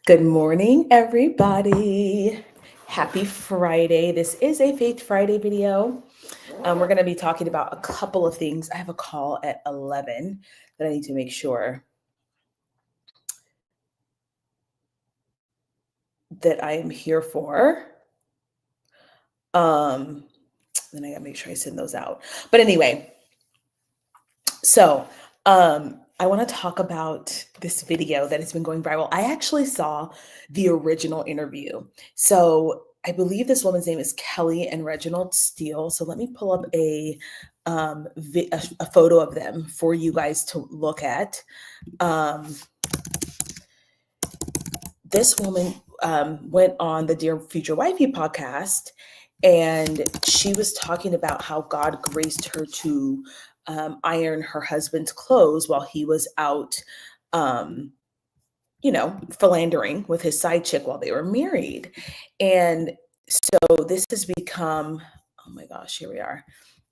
Good morning, everybody. Happy Friday. This is a Faith Friday video. We're going to be talking about a couple of things. I have a call at 11 that I need to make sure that I am here for. Then I got to make sure I send those out. But anyway, so I want to talk about this video that has been going viral. I actually saw the original interview. So I believe this woman's name is Kelley and Reginald Steele. So let me pull up a photo of them for you guys to look at. This woman went on the Dear Future Wifey podcast, and she was talking about how God graced her to iron her husband's clothes while he was out, philandering with his side chick while they were married. And so this has become, oh my gosh, here we are.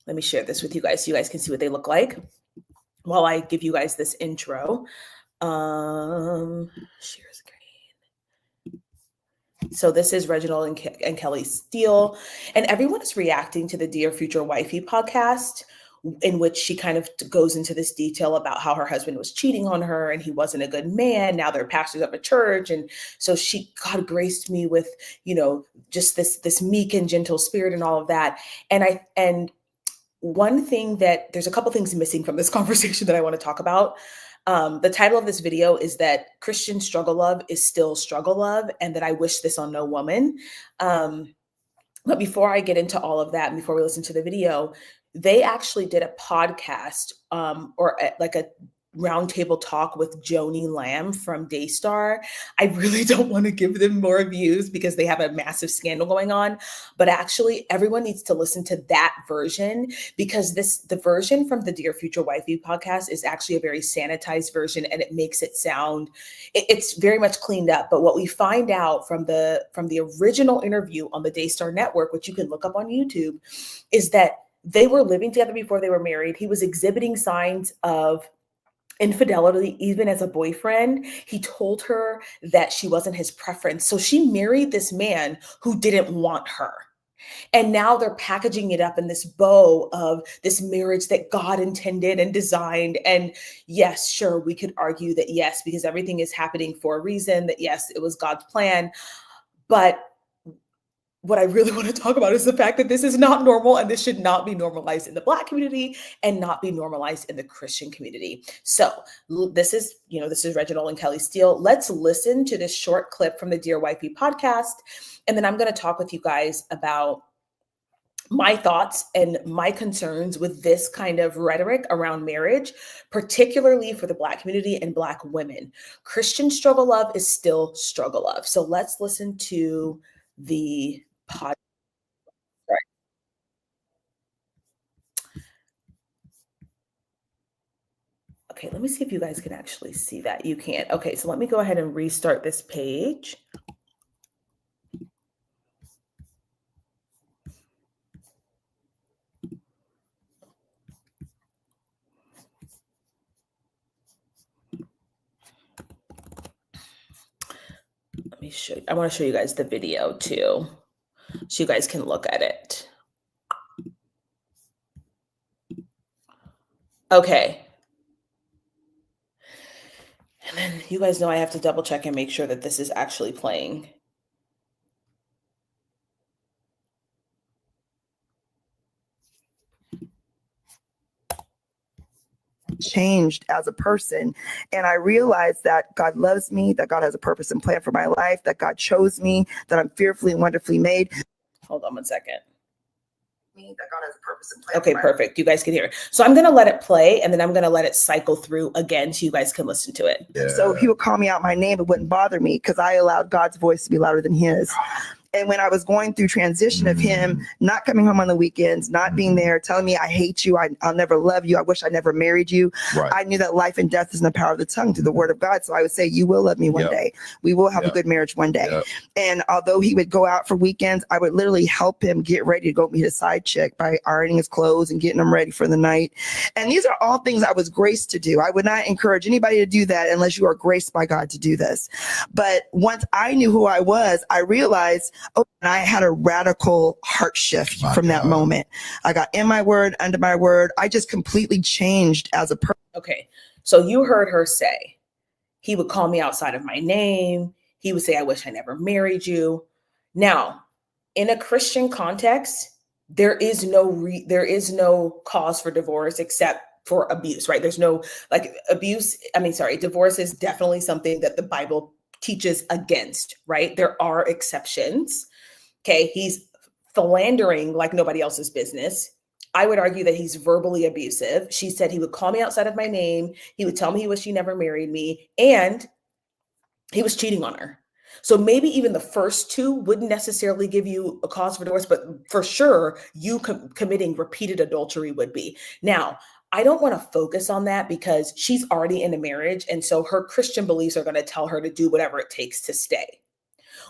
Let me share this with you guys so you guys can see what they look like while I give you guys this intro. Share screen. So this is Reginald and Kelley Steele, and everyone is reacting to the Dear Future Wifey podcast, in which she kind of goes into this detail about how her husband was cheating on her and he wasn't a good man. Now they're pastors of a church. And so God graced me with, just this meek and gentle spirit and all of that. And one thing there's a couple things missing from this conversation that I want to talk about. The title of this video is that Christian struggle love is still struggle love, and that I wish this on no woman. But before I get into all of that, and before we listen to the video, they actually did a podcast like a roundtable talk with Joni Lamb from Daystar. I really don't want to give them more views because they have a massive scandal going on, but actually everyone needs to listen to that version, because the version from the Dear Future Wifey podcast is actually a very sanitized version, and it makes it sound, it's very much cleaned up. But what we find out from the original interview on the Daystar network, which you can look up on YouTube, is that they were living together before they were married. He was exhibiting signs of infidelity even as a boyfriend. He told her that she wasn't his preference. So she married this man who didn't want her. And now they're packaging it up in this bow of this marriage that God intended and designed. And yes, sure, we could argue that yes, because everything is happening for a reason, that yes, it was God's plan. But what I really want to talk about is the fact that this is not normal, and this should not be normalized in the Black community and not be normalized in the Christian community. So this is Reginald and Kelley Steele. Let's listen to this short clip from the Dear Wifey podcast, and then I'm going to talk with you guys about my thoughts and my concerns with this kind of rhetoric around marriage, particularly for the Black community and Black women. Christian struggle love is still struggle love. So let's listen to the podcast. Okay, let me see if you guys can actually see that. You can't. Okay, so let me go ahead and restart this page. Let me show you. I want to show you guys the video too, so you guys can look at it. Okay. And then you guys know I have to double check and make sure that this is actually playing. Changed as a person, and I realized that God loves me, that God has a purpose and plan for my life, that God chose me, that I'm fearfully and wonderfully made. Hold on one second. That God has a purpose and plan. Okay, perfect. You guys can hear it. So I'm going to let it play, and then I'm going to let it cycle through again so you guys can listen to it. Yeah. So he would call me out my name. It wouldn't bother me because I allowed God's voice to be louder than his. And when I was going through transition of him not coming home on the weekends, not being there, telling me, I hate you, I'll never love you, I wish I never married you. Right. I knew that life and death is in the power of the tongue through the word of God. So I would say, you will love me one day. We will have a good marriage one day. And although he would go out for weekends, I would literally help him get ready to go meet a side chick by ironing his clothes and getting him ready for the night. And these are all things I was graced to do. I would not encourage anybody to do that unless you are graced by God to do this. But once I knew who I was, I realized, and I had a radical heart shift from that moment. I got in my word, under my word. I just completely changed as a person. Okay. So you heard her say, he would call me outside of my name. He would say, I wish I never married you. Now, in a Christian context, there is no cause for divorce except for abuse, right? There's no divorce is definitely something that the Bible teaches against, right? There are exceptions. Okay. He's philandering like nobody else's business. I would argue that he's verbally abusive. She said he would call me outside of my name. He would tell me he wished he never married me. And he was cheating on her. So maybe even the first two wouldn't necessarily give you a cause for divorce, but for sure, you committing repeated adultery would be. Now, I don't want to focus on that because she's already in a marriage. And so her Christian beliefs are going to tell her to do whatever it takes to stay.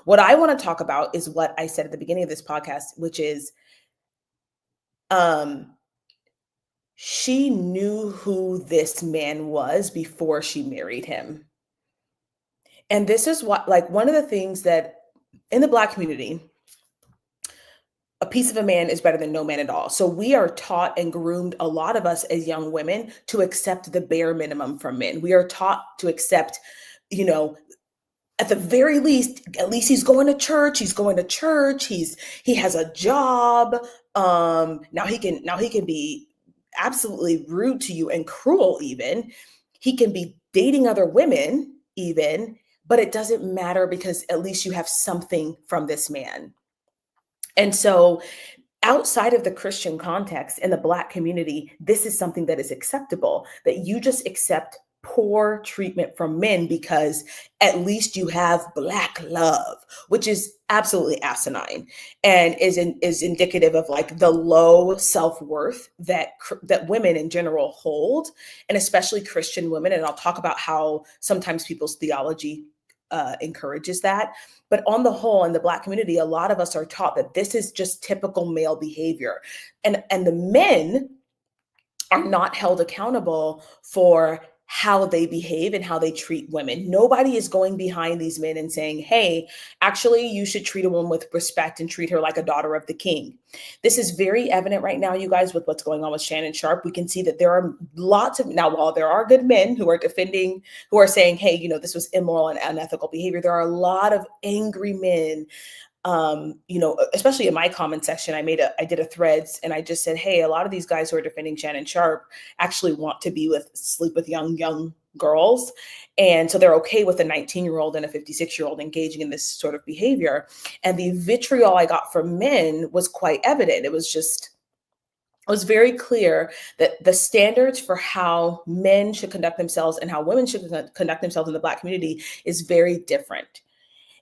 What I want to talk about is what I said at the beginning of this podcast, which is she knew who this man was before she married him. And this is what, like, one of the things that in the Black community, a piece of a man is better than no man at all. So we are taught and groomed, a lot of us as young women, to accept the bare minimum from men. We are taught to accept, at the very least, at least he's going to church. He has a job. Now he can be absolutely rude to you and cruel even. He can be dating other women even, but it doesn't matter because at least you have something from this man. And so outside of the Christian context in the Black community, this is something that is acceptable, that you just accept poor treatment from men because at least you have Black love, which is absolutely asinine and is indicative of like the low self-worth that women in general hold, and especially Christian women. And I'll talk about how sometimes people's theology encourages that. But on the whole, in the Black community, a lot of us are taught that this is just typical male behavior. And the men are not held accountable for how they behave and how they treat women. Nobody is going behind these men and saying, hey, actually, you should treat a woman with respect and treat her like a daughter of the king. This is very evident right now, you guys, with what's going on with Shannon Sharpe. We can see that there are lots of, now, while there are good men who are saying, hey, this was immoral and unethical behavior, there are a lot of angry men, especially in my comment section. I did a threads and I just said, hey, a lot of these guys who are defending Shannon Sharpe actually want to sleep with young girls. And so they're okay with a 19-year-old and a 56-year-old engaging in this sort of behavior. And the vitriol I got from men was quite evident. It was very clear that the standards for how men should conduct themselves and how women should conduct themselves in the Black community is very different.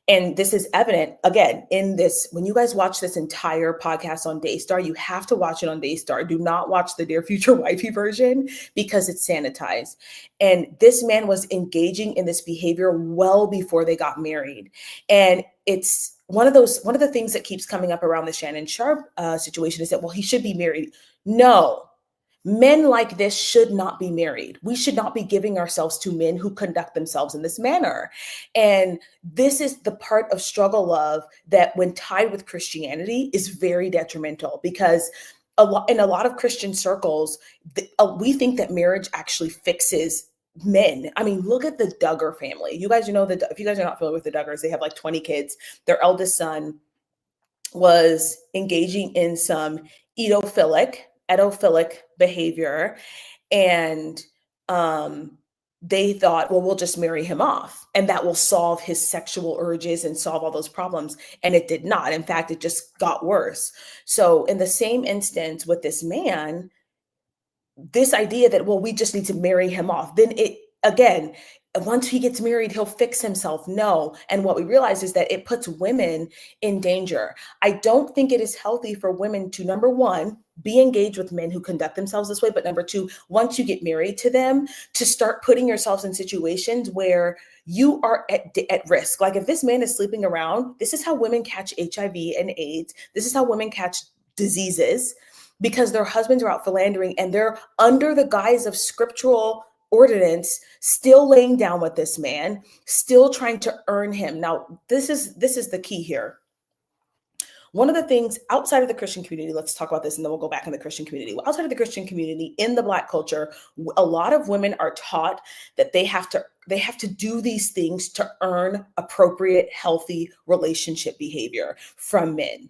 And this is evident, again, in this, when you guys watch this entire podcast on Daystar, you have to watch it on Daystar. Do not watch the Dear Future Wifey version because it's sanitized. And this man was engaging in this behavior well before they got married. And it's one of the things that keeps coming up around the Shannon Sharpe situation is that, well, he should be married. No. Men like this should not be married. We should not be giving ourselves to men who conduct themselves in this manner. And this is the part of struggle love that, when tied with Christianity, is very detrimental, because in a lot of Christian circles, we think that marriage actually fixes men. I mean, look at the Duggar family. You guys, if you guys are not familiar with the Duggars, they have like 20 kids. Their eldest son was engaging in some edophilic behavior. And they thought, well, we'll just marry him off and that will solve his sexual urges and solve all those problems. And it did not. In fact, it just got worse. So in the same instance with this man, this idea that, well, we just need to marry him off, then once he gets married, he'll fix himself. No. And what we realize is that it puts women in danger. I don't think it is healthy for women to, number one, be engaged with men who conduct themselves this way. But number two, once you get married to them, to start putting yourselves in situations where you are at risk. Like if this man is sleeping around, this is how women catch HIV and AIDS. This is how women catch diseases, because their husbands are out philandering and they're under the guise of scriptural ordinance, still laying down with this man, still trying to earn him. Now, this is the key here. One of the things outside of the Christian community, let's talk about this and then we'll go back in the Christian community. Outside of the Christian community, in the Black culture, a lot of women are taught that they have to do these things to earn appropriate, healthy relationship behavior from men.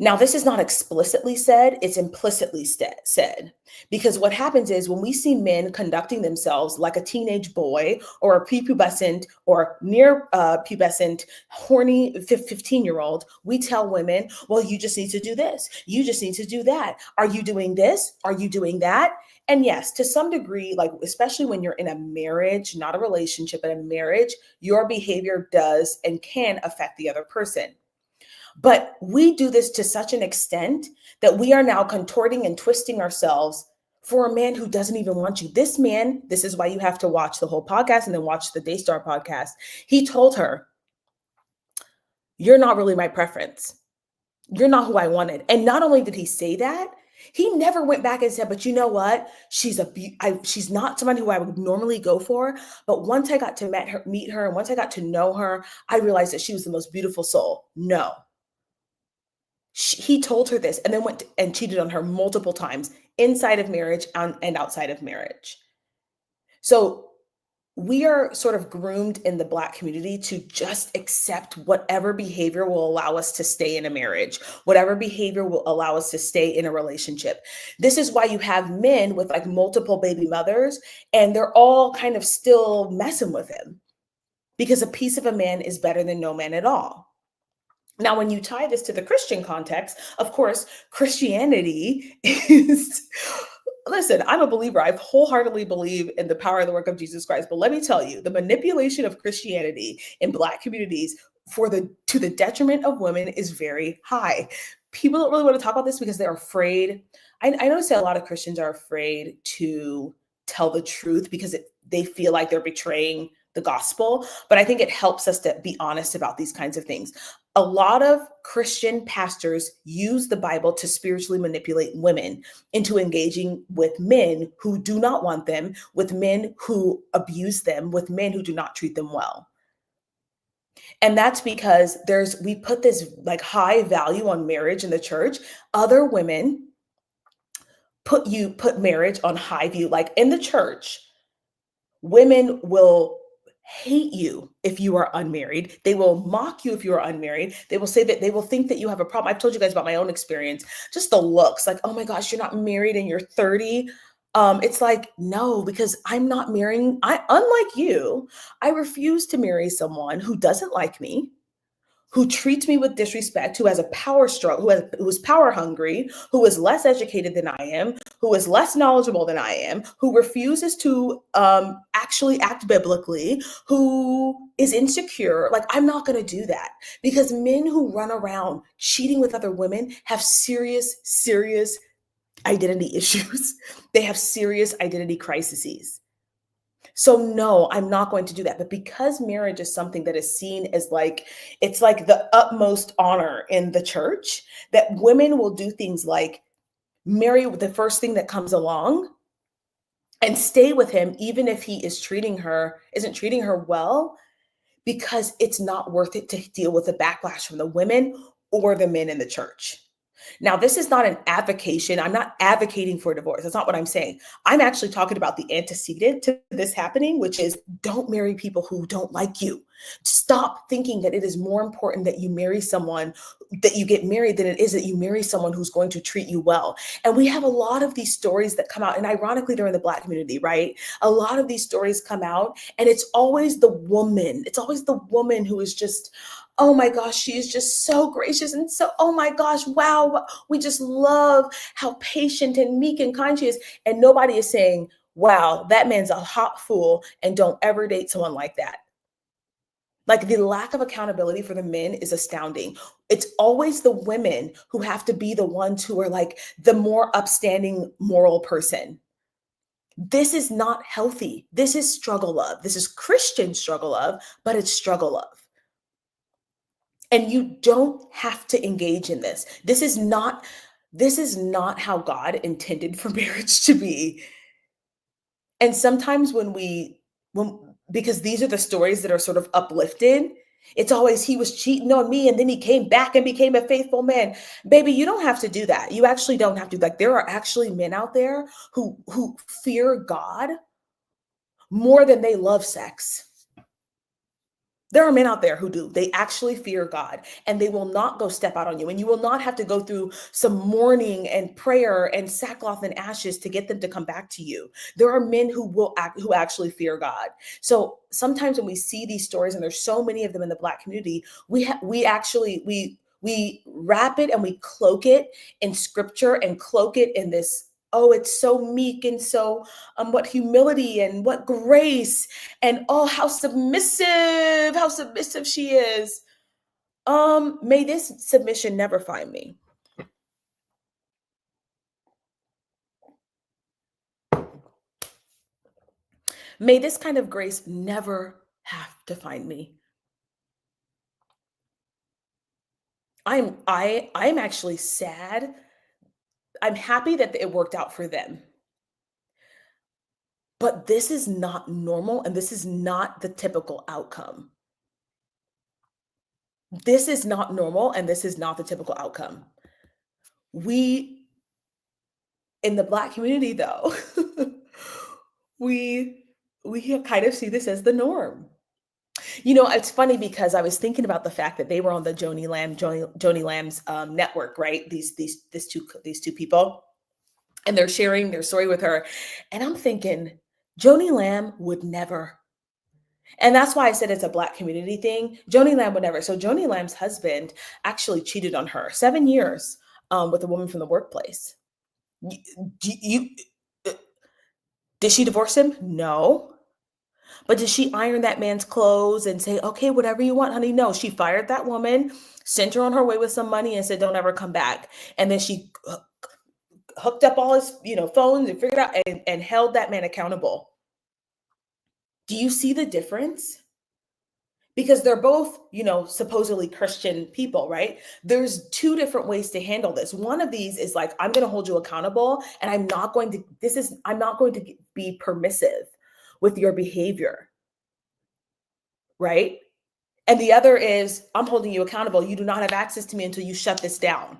Now, this is not explicitly said, it's implicitly said, because what happens is when we see men conducting themselves like a teenage boy or a prepubescent or near pubescent, horny 15-year-old, we tell women, well, you just need to do this. You just need to do that. Are you doing this? Are you doing that? And yes, to some degree, like especially when you're in a marriage, not a relationship, but a marriage, your behavior does and can affect the other person. But we do this to such an extent that we are now contorting and twisting ourselves for a man who doesn't even want you. This man, this is why you have to watch the whole podcast and then watch the Daystar podcast. He told her, you're not really my preference. You're not who I wanted. And not only did he say that, he never went back and said, but you know what? She's not someone who I would normally go for. But once I got to meet her, and once I got to know her, I realized that she was the most beautiful soul. No. He told her this and then went and cheated on her multiple times inside of marriage and outside of marriage. So we are sort of groomed in the Black community to just accept whatever behavior will allow us to stay in a marriage, whatever behavior will allow us to stay in a relationship. This is why you have men with like multiple baby mothers and they're all kind of still messing with him, because a piece of a man is better than no man at all. Now, when you tie this to the Christian context, of course, Christianity is, listen, I'm a believer. I wholeheartedly believe in the power of the work of Jesus Christ. But let me tell you, the manipulation of Christianity in Black communities to the detriment of women is very high. People don't really want to talk about this because they're afraid. I notice that a lot of Christians are afraid to tell the truth because they feel like they're betraying the gospel. But I think it helps us to be honest about these kinds of things. A lot of Christian pastors use the Bible to spiritually manipulate women into engaging with men who do not want them, with men who abuse them, with men who do not treat them well. And that's because we put this like high value on marriage in the church. Other women put marriage on high view. Like in the church, women will hate you if you are unmarried. They will mock you if you are unmarried. They will say that they will think that you have a problem. I've told you guys about my own experience, just the looks like, oh my gosh, you're not married and you're 30. It's like, no, because I'm not marrying. Unlike you, I refuse to marry someone who doesn't like me, who treats me with disrespect, who has a power struggle, who is power hungry, who is less educated than I am, who is less knowledgeable than I am, who refuses to actually act biblically, who is insecure. Like, I'm not going to do that, because men who run around cheating with other women have serious, serious identity issues. They have serious identity crises. So no, I'm not going to do that. But because marriage is something that is seen as like, it's like the utmost honor in the church, that women will do things like marry the first thing that comes along and stay with him, even if he isn't treating her well, because it's not worth it to deal with the backlash from the women or the men in the church. Now, this is not an advocation. I'm not advocating for divorce. That's not what I'm saying. I'm actually talking about the antecedent to this happening, which is don't marry people who don't like you. Stop thinking that it is more important that you marry someone, that you get married, than it is that you marry someone who's going to treat you well. And we have a lot of these stories that come out, and ironically, they're in the Black community, right? A lot of these stories come out, and it's always the woman. It's always the woman who is just, oh my gosh, she is just so gracious and so, oh my gosh, wow, we just love how patient and meek and kind she is. And nobody is saying, wow, that man's a hot fool, and don't ever date someone like that. Like, the lack of accountability for the men is astounding. It's always the women who have to be the ones who are like the more upstanding moral person. This is not healthy. This is struggle love. This is Christian struggle love, but it's struggle love. And you don't have to engage in this. This is not how God intended for marriage to be. And sometimes because these are the stories that are sort of uplifted, it's always, he was cheating on me and then he came back and became a faithful man. Baby, you don't have to do that. You actually don't have to. Like, there are actually men out there who fear God more than they love sex. There are men out there who do. They actually fear God, and they will not go step out on you. And you will not have to go through some mourning and prayer and sackcloth and ashes to get them to come back to you. There are men who actually fear God. So sometimes when we see these stories, and there's so many of them in the Black community, we wrap it and we cloak it in scripture and cloak it in this, oh, it's so meek and so what humility and what grace, and oh, how submissive she is. May this submission never find me. May this kind of grace never have to find me. I'm actually sad. I'm happy that it worked out for them. But this is not normal, and this is not the typical outcome. This is not normal, and this is not the typical outcome. We, in the Black community, though, we kind of see this as the norm. You know, it's funny because I was thinking about the fact that they were on the Joni Lamb's network, right? These two people, and they're sharing their story with her, and I'm thinking, Joni Lamb would never. And that's why I said it's a Black community thing. Joni Lamb would never. So Joni Lamb's husband actually cheated on her 7 years with a woman from the workplace. Did she divorce him? No. But did she iron that man's clothes and say, okay, whatever you want, honey? No, she fired that woman, sent her on her way with some money and said, don't ever come back. And then she hooked up all his, phones and figured out and held that man accountable. Do you see the difference? Because they're both, supposedly Christian people, right? There's two different ways to handle this. One of these is like, I'm going to hold you accountable, and I'm not going to be permissive with your behavior, right? And the other is, I'm holding you accountable. You do not have access to me until you shut this down.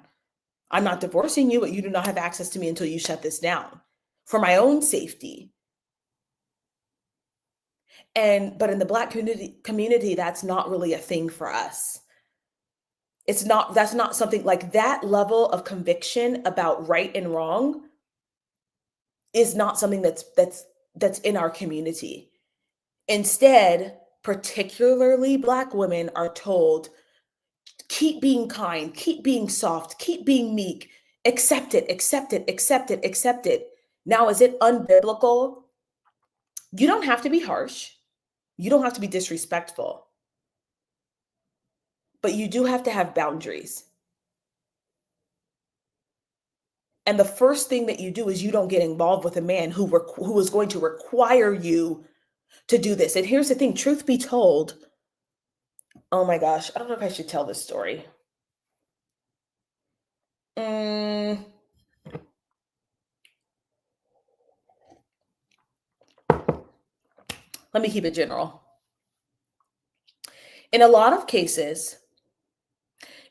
I'm not divorcing you, but you do not have access to me until you shut this down for my own safety. But in the Black community, that's not really a thing for us. That's not something like that. Level of conviction about right and wrong is not something that's in our community. Instead, particularly Black women are told, keep being kind, keep being soft, keep being meek, accept it, accept it, accept it, accept it. Now, is it unbiblical? You don't have to be harsh. You don't have to be disrespectful. But you do have to have boundaries. And the first thing that you do is you don't get involved with a man who is going to require you to do this. And here's the thing, truth be told, oh my gosh, I don't know if I should tell this story. Let me keep it general. In a lot of cases,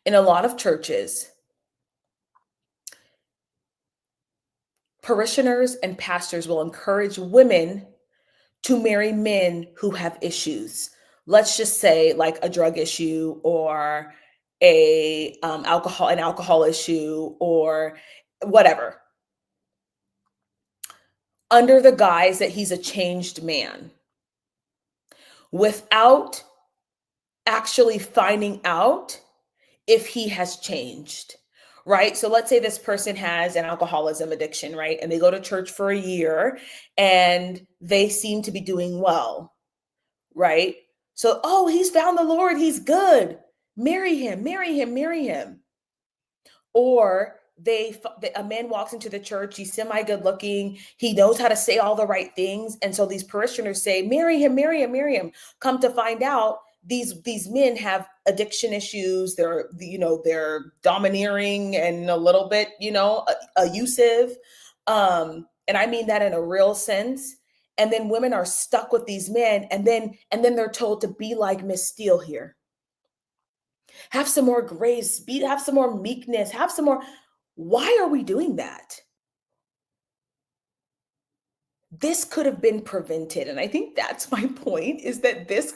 in a lot of churches, parishioners and pastors will encourage women to marry men who have issues. Let's just say like a drug issue or an alcohol issue or whatever, under the guise that he's a changed man, without actually finding out if he has changed, right? So let's say this person has an alcoholism addiction, right? And they go to church for a year and they seem to be doing well, right? So, oh, he's found the Lord. He's good. Marry him, marry him, marry him. Or a man walks into the church, he's semi good looking, he knows how to say all the right things, and so these parishioners say, marry him, marry him, marry him. Come to find out, these men have addiction issues. They're domineering and a little bit abusive, and I mean that in a real sense. And then women are stuck with these men, and then they're told to be like Miss Steele here. Have some more grace, have some more meekness, have some more. Why are we doing that? This could have been prevented. And I think that's my point, is that this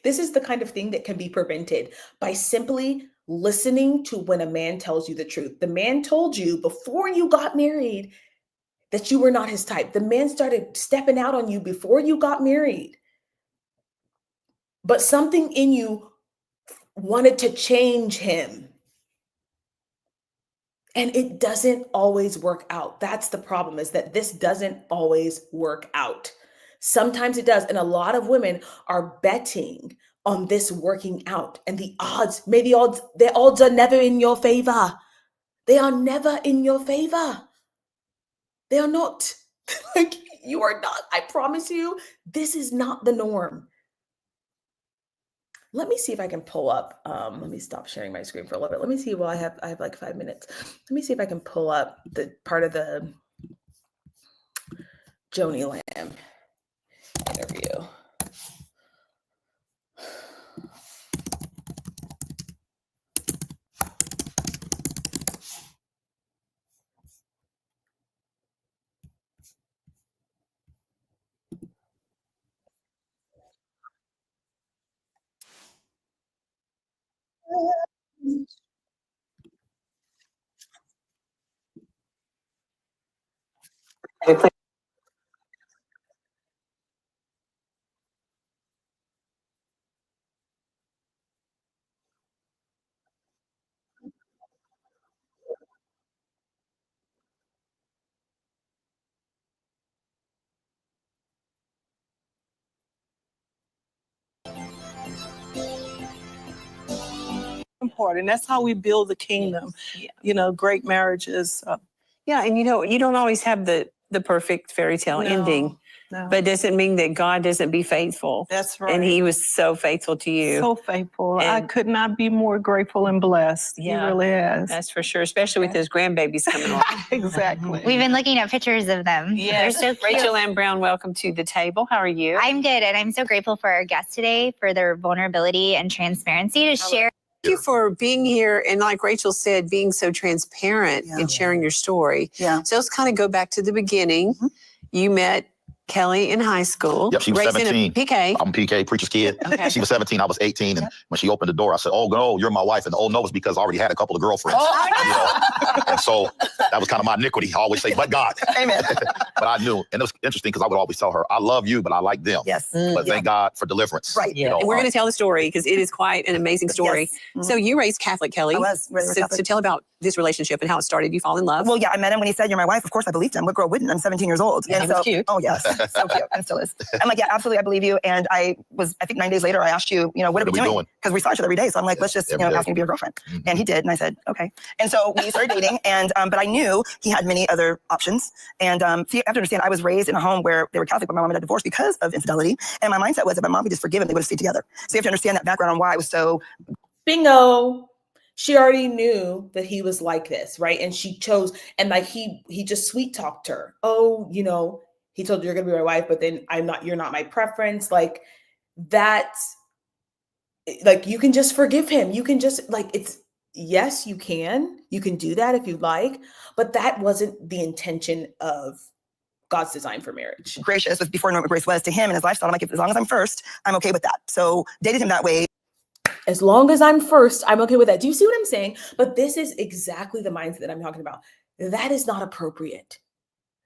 is the kind of thing that can be prevented by simply listening to when a man tells you the truth. The man told you before you got married that you were not his type. The man started stepping out on you before you got married. But something in you wanted to change him. And it doesn't always work out. That's the problem, is that this doesn't always work out. Sometimes it does. And a lot of women are betting on this working out. And the odds are never in your favor. They are never in your favor. They are not. Like, you are not. I promise you, this is not the norm. Let me see if I can pull up. Let me stop sharing my screen for a little bit. Let me see. Well, I have like 5 minutes. Let me see if I can pull up the part of the Joni Lamb interview. Important. That's how we build the kingdom. Yeah. Great marriages. Yeah, and you don't always have the perfect fairy tale ending. No. But doesn't mean that God doesn't be faithful. That's right. And he was so faithful to you. So faithful. I could not be more grateful and blessed. Yeah, he really is. That's for sure, especially with his grandbabies coming along. Exactly. We've been looking at pictures of them. Yes. They're so cute. Rachel Ann Brown, welcome to the table. How are you? I'm good, and I'm so grateful for our guests today for their vulnerability and transparency to share. Thank you for being here. And like Rachel said, being so transparent and sharing your story. Yeah. So let's kind of go back to the beginning. Mm-hmm. You met Kelley in high school. Yep, she was 17. PK. I'm PK, preacher's kid. Okay. She was 17, I was 18. And when she opened the door, I said, oh, no, you're my wife. And the no was because I already had a couple of girlfriends. And so that was kind of my iniquity. I always say, but God. Amen. But I knew. And it was interesting because I would always tell her, I love you, but I like them. Yes. But thank God for deliverance. Right. Yeah. And we're going to tell the story because it is quite an amazing story. Yes. Mm-hmm. So you raised Catholic, Kelley. I was raised Catholic. So tell about this relationship and how it started. You fall in love. Well, yeah, I met him when he said, you're my wife. Of course, I believed him. What girl wouldn't? I'm 17 years old. Yeah, and so cute. Oh, yes. So cute. And still is. I'm like, yeah, absolutely. I believe you. And I think 9 days later, I asked you, what are we doing? Because we saw each other every day. So I'm like, let's just, ask me to be your girlfriend. Mm-hmm. And he did. And I said, okay. And so we started dating. And, but I knew he had many other options. And see, you have to understand, I was raised in a home where they were Catholic, but my mom and dad divorced because of infidelity. And my mindset was that my mom would just forgive him, they would have stayed together. So you have to understand that background on why I was so. Bingo. She already knew that he was like this, right? And she chose, and like he just sweet talked her. Oh, he told you you're gonna be my wife, but then you're not my preference. Like that's like, you can just forgive him. You can just yes, you can do that if you'd like, but that wasn't the intention of God's design for marriage. Gracious was before knowing what grace was to him and his lifestyle. I'm like, as long as I'm first, I'm okay with that. So dated him that way. As long as I'm first, I'm okay with that. Do you see what I'm saying? But this is exactly the mindset that I'm talking about. That is not appropriate.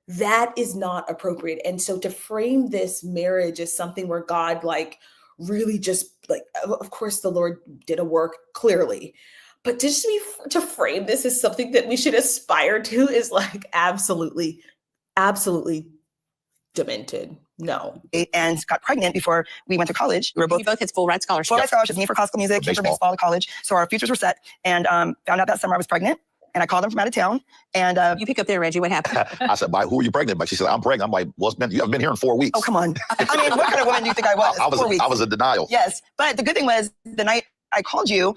That is not appropriate. And so to frame this marriage as something where God really just of course the Lord did a work clearly, But to frame this as something that we should aspire to is like absolutely demented. No. And got pregnant before we went to college. We were both You both had full ride scholarships. full ride scholarships, me for classical music, him for baseball to college. So our futures were set, and found out that summer I was pregnant. And I called him from out of town. And You pick up there, Reggie. What happened? I said, "By who are you pregnant by?" She said, "I'm pregnant." I'm like, "Well, you haven't been here in 4 weeks." oh, come on. I mean, what kind of woman do you think I was? 4 weeks. I was in denial. Yes. But the good thing was the night I called you,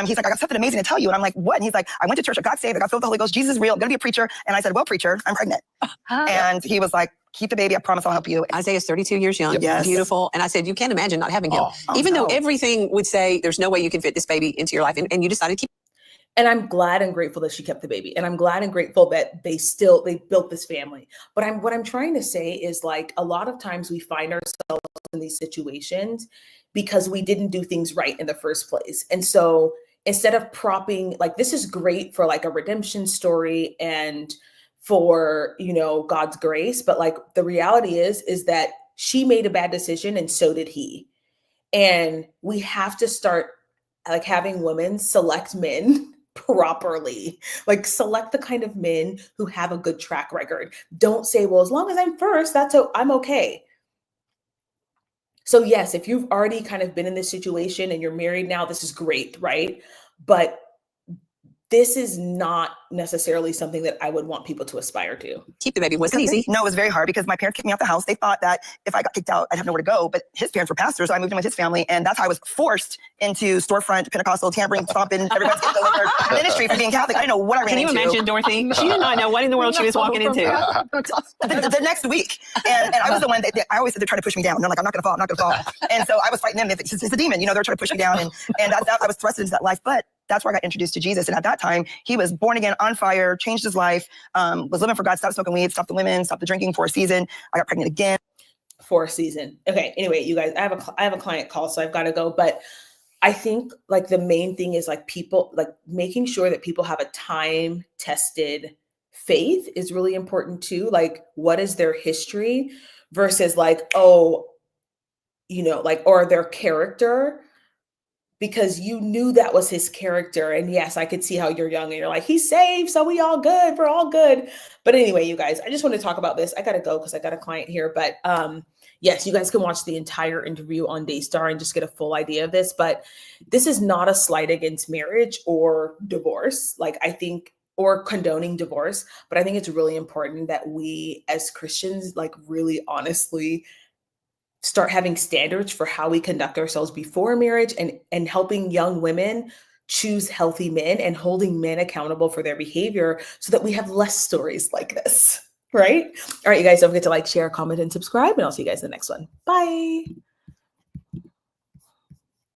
he's like, "I got something amazing to tell you." And I'm like, "What?" And he's like, "I went to church. I got saved. I got filled with the Holy Ghost. Jesus is real. I'm going to be a preacher." And I said, "Well, preacher, I'm pregnant." And he was like, "Keep the baby. I promise I'll help you." Isaiah's 32 years young, Yes. beautiful. And I said, you can't imagine not having him. Even though everything would say there's no way you can fit this baby into your life. And you decided to keep. And I'm glad and grateful that she kept the baby. And I'm glad and grateful that they built this family. But what I'm trying to say is like a lot of times we find ourselves in these situations because we didn't do things right in the first place. And so instead of propping, like this is great for like a redemption story and for, God's grace. But like the reality is that she made a bad decision and so did he. And we have to start like having women select men properly, like select the kind of men who have a good track record. Don't say, well, as long as I'm first, I'm okay. So yes, if you've already kind of been in this situation and you're married now, this is great, right? But this is not necessarily something that I would want people to aspire to. Keep the baby. Wasn't easy. No, it was very hard because my parents kicked me out the house. They thought that if I got kicked out, I'd have nowhere to go. But his parents were pastors, so I moved in with his family. And that's how I was forced into storefront, Pentecostal, tampering, stomping, everybody's getting delivered ministry for being Catholic. I didn't know what I ran into. Can you imagine, Dorothy? She did not know what in the world she was walking into. the next week. And I was the one that I always said they're trying to push me down. They're like, I'm not going to fall. I'm not going to fall. And so I was fighting them. It's a demon. They're trying to push me down. And I was thrust into that life. But that's where I got introduced to Jesus. And at that time, he was born again, on fire, changed his life, was living for God, stopped smoking weed, stopped the women, stopped the drinking for a season. I got pregnant again. For a season. Okay. Anyway, you guys, I have a client call, so I've got to go. But I think like the main thing is like people, like making sure that people have a time-tested faith is really important too. Like what is their history versus like, or their character. Because you knew that was his character. And yes, I could see how you're young and you're like, he's saved, so we all good. We're all good. But anyway, you guys, I just want to talk about this. I got to go because I got a client here. But yes, you guys can watch the entire interview on Daystar and just get a full idea of this. But this is not a slight against marriage or divorce, or condoning divorce. But I think it's really important that we as Christians, like really honestly, start having standards for how we conduct ourselves before marriage and helping young women choose healthy men and holding men accountable for their behavior so that we have less stories like this, right? All right, you guys, don't forget to like, share, comment, and subscribe, and I'll see you guys in the next one. Bye.